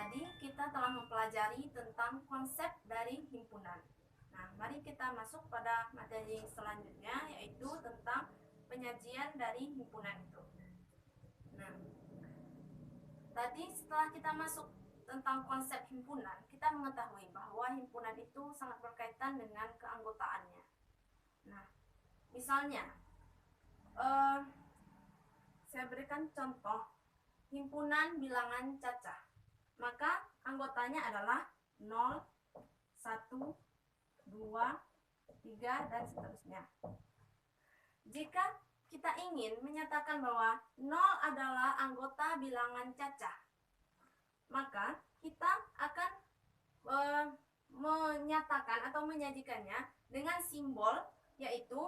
Tadi kita telah mempelajari tentang konsep dari himpunan. Nah, mari kita masuk pada materi selanjutnya, yaitu tentang penyajian dari himpunan itu. Nah, tadi setelah kita masuk tentang konsep himpunan, kita mengetahui bahwa himpunan itu sangat berkaitan dengan keanggotaannya. Nah, misalnya, saya berikan contoh himpunan bilangan cacah. Maka anggotanya adalah 0, 1, 2, 3, dan seterusnya. Jika kita ingin menyatakan bahwa 0 adalah anggota bilangan cacah, maka kita akan menyatakan atau menyajikannya dengan simbol, yaitu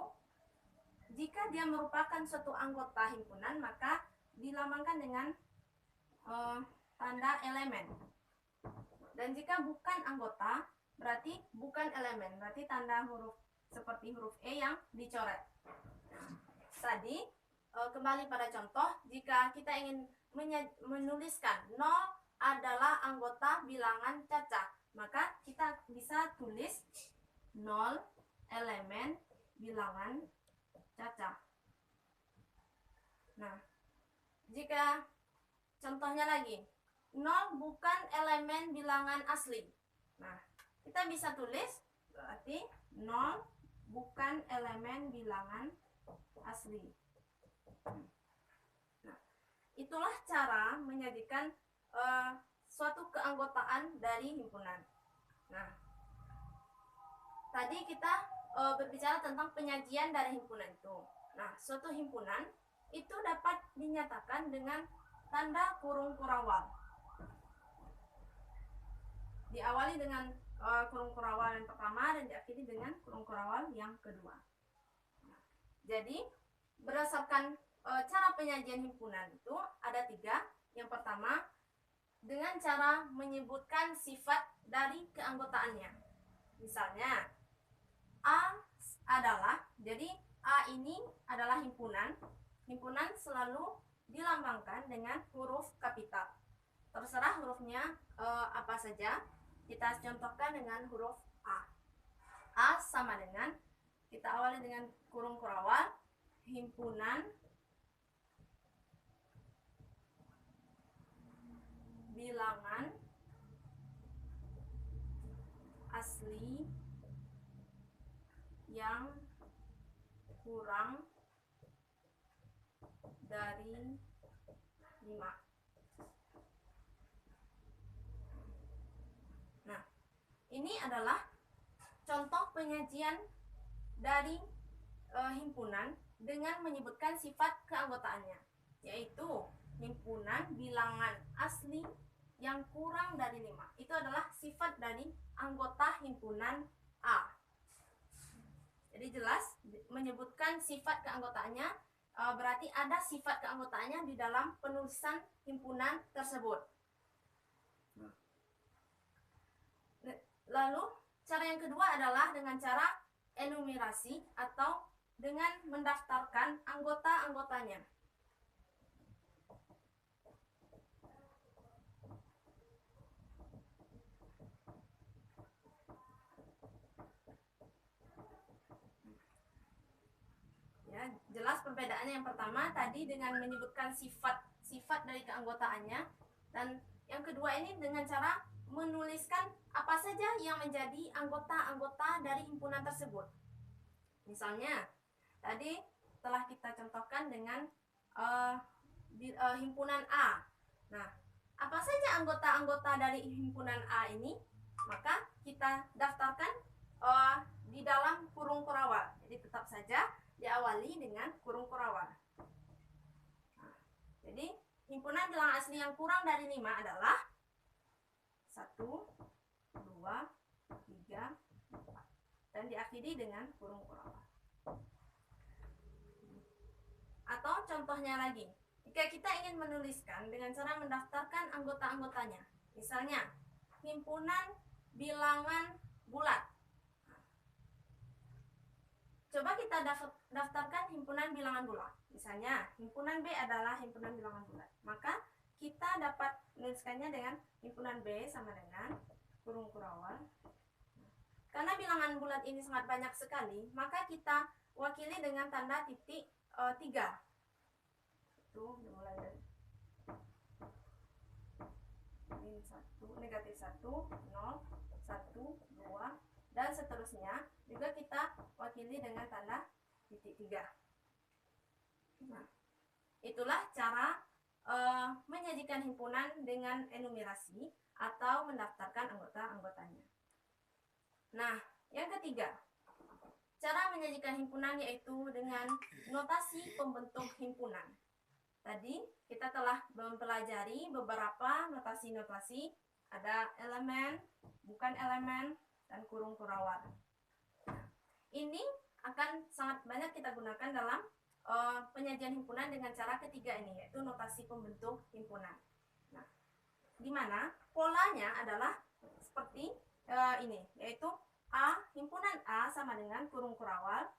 jika dia merupakan suatu anggota himpunan, maka dilambangkan dengan tanda elemen. Dan jika bukan anggota, berarti bukan elemen, berarti tanda huruf seperti huruf E yang dicoret. Tadi kembali pada contoh, jika kita ingin menuliskan 0 adalah anggota bilangan cacah, maka kita bisa tulis 0 elemen bilangan cacah. Nah, jika contohnya lagi, 0 bukan elemen bilangan asli. Nah, kita bisa tulis berarti 0 bukan elemen bilangan asli. Nah, itulah cara menjadikan suatu keanggotaan dari himpunan. Nah, tadi kita berbicara tentang penyajian dari himpunan itu. Nah, suatu himpunan itu dapat dinyatakan dengan tanda kurung kurawal. Diawali dengan kurung kurawal yang pertama dan diakhiri dengan kurung kurawal yang kedua. Jadi berdasarkan cara penyajian himpunan itu ada 3. Yang pertama, dengan cara menyebutkan sifat dari keanggotaannya. Misalnya A adalah, jadi A ini adalah himpunan. Himpunan selalu dilambangkan dengan huruf kapital. Terserah hurufnya apa saja. Kita contohkan dengan huruf A. A sama dengan, kita awali dengan kurung kurawal, himpunan bilangan asli yang kurang dari 5. Nah, ini adalah contoh penyajian dari himpunan dengan menyebutkan sifat keanggotaannya, yaitu himpunan bilangan asli yang kurang dari 5. Itu adalah sifat dari anggota himpunan A. Jadi jelas menyebutkan sifat keanggotaannya, berarti ada sifat keanggotaannya di dalam penulisan himpunan tersebut. Lalu cara yang kedua adalah dengan cara enumerasi atau dengan mendaftarkan anggota-anggotanya. Ya, jelas perbedaannya. Yang pertama tadi dengan menyebutkan sifat dari keanggotaannya, dan yang kedua ini dengan cara menuliskan apa saja yang menjadi anggota-anggota dari himpunan tersebut. Misalnya tadi telah kita contohkan dengan himpunan A. Nah, apa saja anggota-anggota dari himpunan A ini? Maka kita daftarkan di dalam kurung kurawal. Jadi tetap saja diawali dengan kurung kurawal. Nah, jadi himpunan bilangan asli yang kurang dari 5 adalah 1, 2, 3, 4. Dan diakhiri dengan kurung kurawal. Atau contohnya lagi, jika kita ingin menuliskan dengan cara mendaftarkan anggota-anggotanya. Misalnya, himpunan bilangan bulat. Coba kita daftarkan himpunan bilangan bulat. Misalnya, himpunan B adalah himpunan bilangan bulat. Maka kita dapat menuliskannya dengan himpunan B sama dengan kurung kurawal. Karena bilangan bulat ini sangat banyak sekali, maka kita wakili dengan tanda titik 3. Tuh, dimulai dari min 1, negatif 1, 0, 1, 2, dan seterusnya. Juga kita wakili dengan tanda titik 3. Nah, itulah cara menyajikan himpunan dengan enumerasi atau mendaftarkan anggota-anggotanya. Nah, yang ketiga, cara menyajikan himpunan yaitu dengan notasi pembentuk himpunan. Tadi kita telah mempelajari beberapa notasi-notasi, ada elemen, bukan elemen, dan kurung kurawal. Ini akan sangat banyak kita gunakan dalam penyajian himpunan dengan cara ketiga ini, yaitu notasi pembentuk himpunan. Nah, di mana polanya adalah seperti ini, yaitu himpunan A sama dengan kurung kurawal.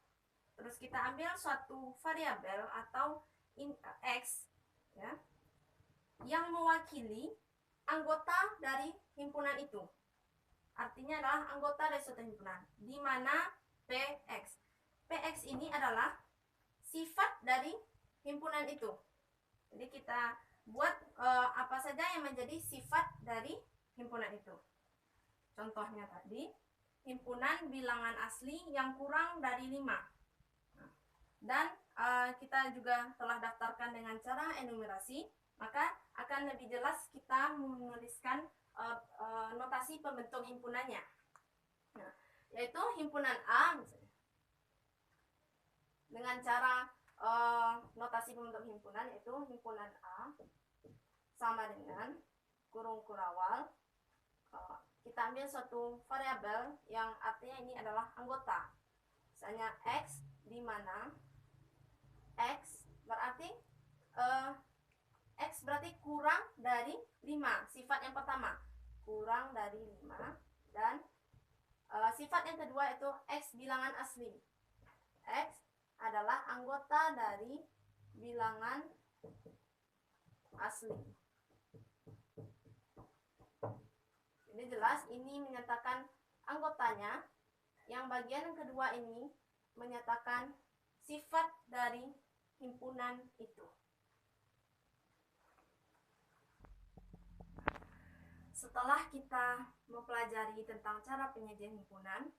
Terus kita ambil suatu variabel atau X, ya, yang mewakili anggota dari himpunan itu. Artinya adalah anggota dari suatu himpunan, di mana PX. PX ini adalah sifat dari himpunan itu. Jadi kita buat apa saja yang menjadi sifat dari himpunan itu. Contohnya tadi, himpunan bilangan asli yang kurang dari 5. Dan kita juga telah daftarkan dengan cara enumerasi, maka akan lebih jelas kita menuliskan notasi pembentuk himpunannya. Nah, yaitu himpunan A misalnya. Dengan cara notasi pembentuk himpunan yaitu himpunan A sama dengan kurung kurawal. Kita ambil suatu variabel yang artinya ini adalah anggota. Misalnya X, di mana X berarti X berarti kurang dari 5. Sifat yang pertama, kurang dari 5. Dan sifat yang kedua itu X bilangan asli. X adalah anggota dari bilangan asli. Ini jelas, ini menyatakan anggotanya. Yang bagian yang kedua ini menyatakan sifat dari himpunan itu. Setelah kita mempelajari tentang cara penyajian himpunan,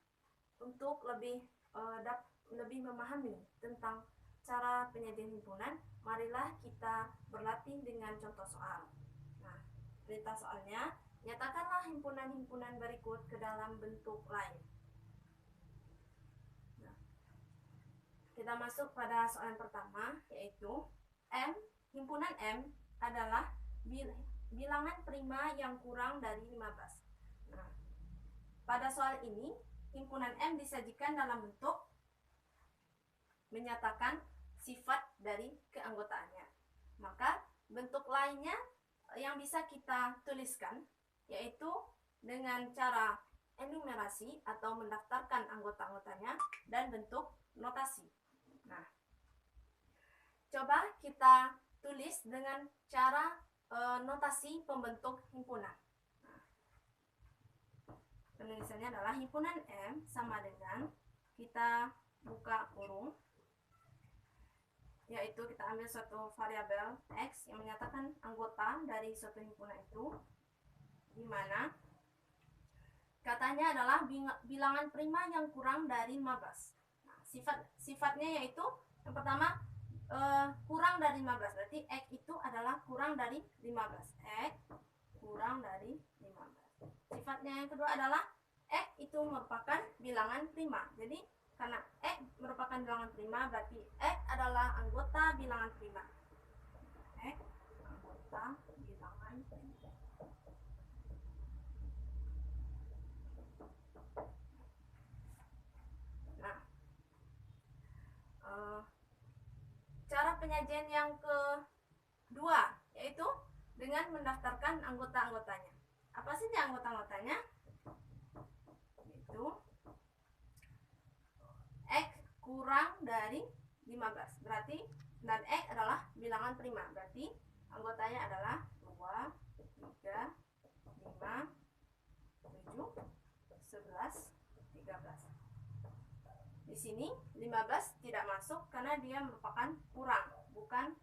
untuk lebih memahami tentang cara penyajian himpunan, marilah kita berlatih dengan contoh soal. Nah, perintah soalnya, nyatakanlah himpunan-himpunan berikut ke dalam bentuk lain. Nah, kita masuk pada soal yang pertama, yaitu himpunan M adalah bilangan prima yang kurang dari 15. Nah, pada soal ini, himpunan M disajikan dalam bentuk menyatakan sifat dari keanggotaannya. Maka bentuk lainnya yang bisa kita tuliskan yaitu dengan cara enumerasi atau mendaftarkan anggota-anggotanya dan bentuk notasi. Nah, coba kita tulis dengan cara notasi pembentuk himpunan. Nah, penulisannya adalah himpunan M sama dengan, kita buka kurung, yaitu kita ambil suatu variabel X yang menyatakan anggota dari suatu himpunan itu, di mana katanya adalah bilangan prima yang kurang dari 15. Nah, sifatnya yaitu yang pertama kurang dari 15, berarti X itu adalah kurang dari 15. X kurang dari 15. Sifatnya yang kedua adalah X itu merupakan bilangan prima. Jadi karena X merupakan bilangan prima, berarti X adalah anggota bilangan prima. X anggota bilangan prima. Nah, cara penyajian yang kedua yaitu dengan mendaftarkan anggota-anggotanya. Apa saja anggota-anggotanya? Itu X kurang dari 15. Berarti dan X adalah bilangan prima. Berarti anggotanya adalah 20. 2, 3, 5, 7, 11, 13. Di sini 15 tidak masuk karena dia merupakan kurang, bukan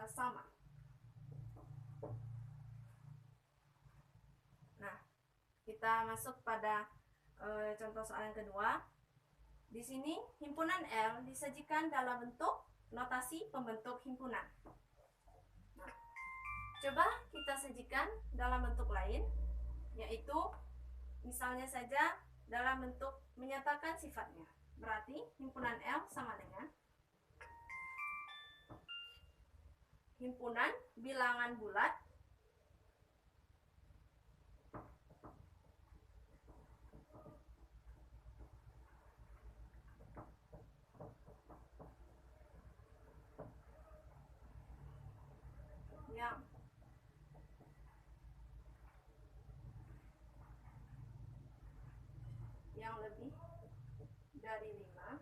sama. Nah, kita masuk pada contoh soal yang kedua. Di sini himpunan L disajikan dalam bentuk notasi pembentuk himpunan. Nah, coba kita sajikan dalam bentuk lain, yaitu misalnya saja dalam bentuk menyatakan sifatnya. Berarti himpunan L sama dengan himpunan bilangan bulat yang lebih dari 5,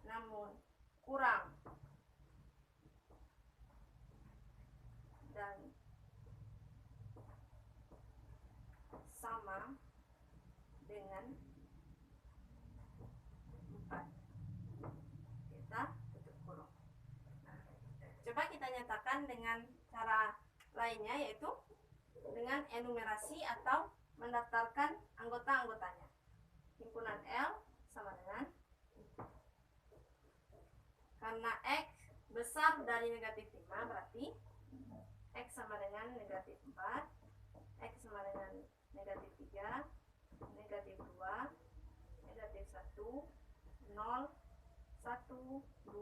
namun kurang dan sama dengan 4. Kita tutup kurung. Nah, coba kita nyatakan dengan cara lainnya, yaitu dengan enumerasi atau mendaftarkan anggota-anggotanya. Himpunan L sama dengan, karena X besar dari negatif 5, berarti X sama dengan negatif 4, X sama dengan negatif 3, negatif 2, negatif 1, 0, 1, 2,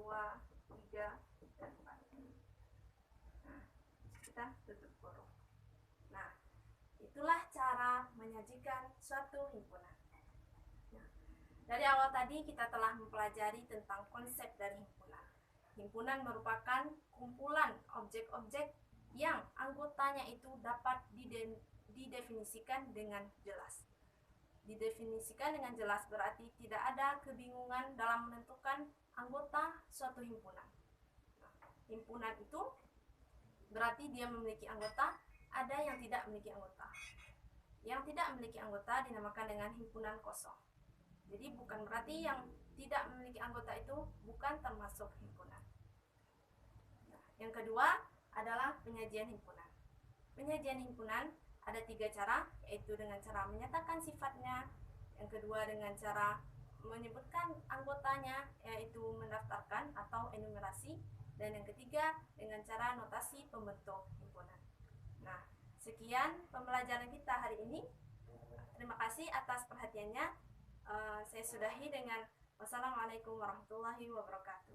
3, dan 4. Nah, kita tutup kurung. Nah, itulah cara menyajikan suatu himpunan. Nah, dari awal tadi kita telah mempelajari tentang konsep dari himpunan. Himpunan merupakan kumpulan objek-objek yang anggotanya itu dapat didefinisikan dengan jelas. Didefinisikan dengan jelas berarti tidak ada kebingungan dalam menentukan anggota suatu himpunan. Nah, himpunan itu berarti dia memiliki anggota, ada yang tidak memiliki anggota. Yang tidak memiliki anggota dinamakan dengan himpunan kosong. Jadi bukan berarti yang tidak memiliki anggota itu bukan termasuk himpunan. Nah, yang kedua adalah penyajian himpunan. Penyajian himpunan ada 3 cara, yaitu dengan cara menyatakan sifatnya, yang kedua dengan cara menyebutkan anggotanya, yaitu mendaftarkan atau enumerasi, dan yang ketiga dengan cara notasi pembentuk himpunan. Nah, sekian pembelajaran kita hari ini. Terima kasih atas perhatiannya. Saya sudahi dengan wassalamualaikum warahmatullahi wabarakatuh.